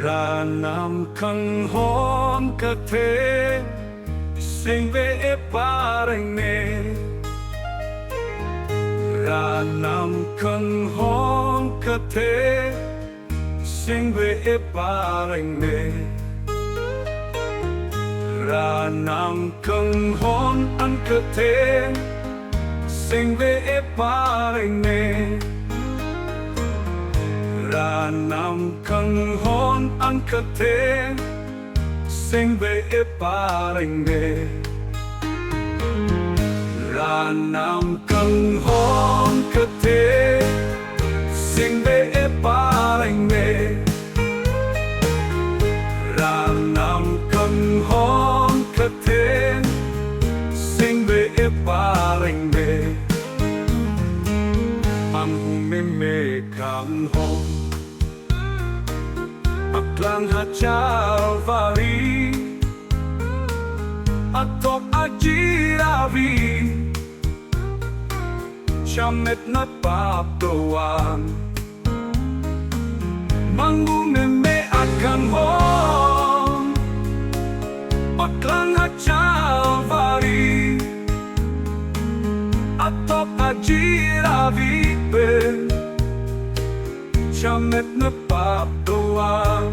Ranam kanghon kethe sing ve pareng ne. Ranam kanghon kethe sing ve pareng ne. Ranam kanghon an kethe sing ve pareng ne. Ranam kanghon an kethe sing ve pareng ne. Ranam kanghon kethe sing ve pareng ne. Ranam kanghon kethe sing ve pareng ne. Ang me kanghon Aklang hajalvari Atok ajiravi Shamet na papdoan Mangumeme akan hon Aklang hajalvari Atok ajiravi Shamet na papdoan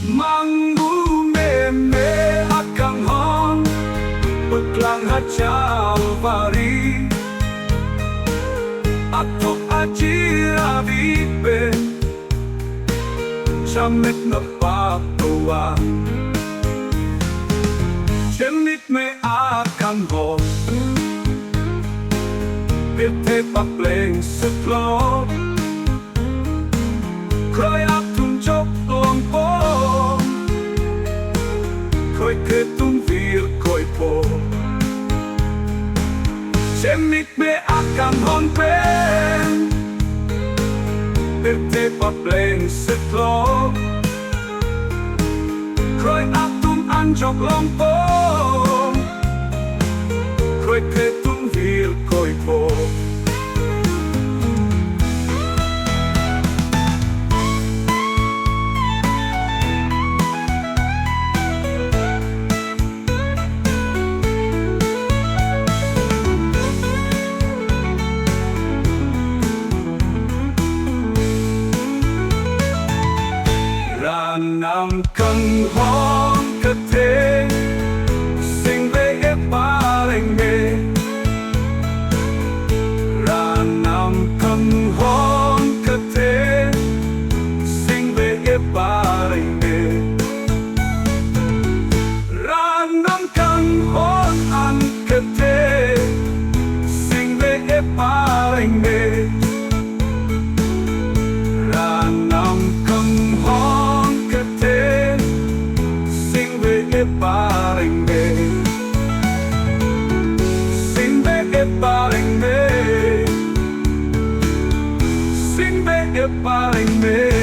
Mangumeme akang hon Paglang hajalvari Atok ajiravipe Shamet na papdoan Shemit me akang hon Kethe papleng setlop Khơi áp tung chốc lòng po Khơi kết tung việc khơi po Semit me akan hon pen Kethe papleng setlop Khơi áp tung an chốc lòng po Khơi kết tung việc khơi po Ranam kanghon kethe sing ve pareng ne. Ranam kanghon kethe sing ve pareng ne. Ranam kanghon an kethe sing ve pareng ne. Ranam kanghon pareng ne. Sing ve pareng ne. Sing ve pareng ne.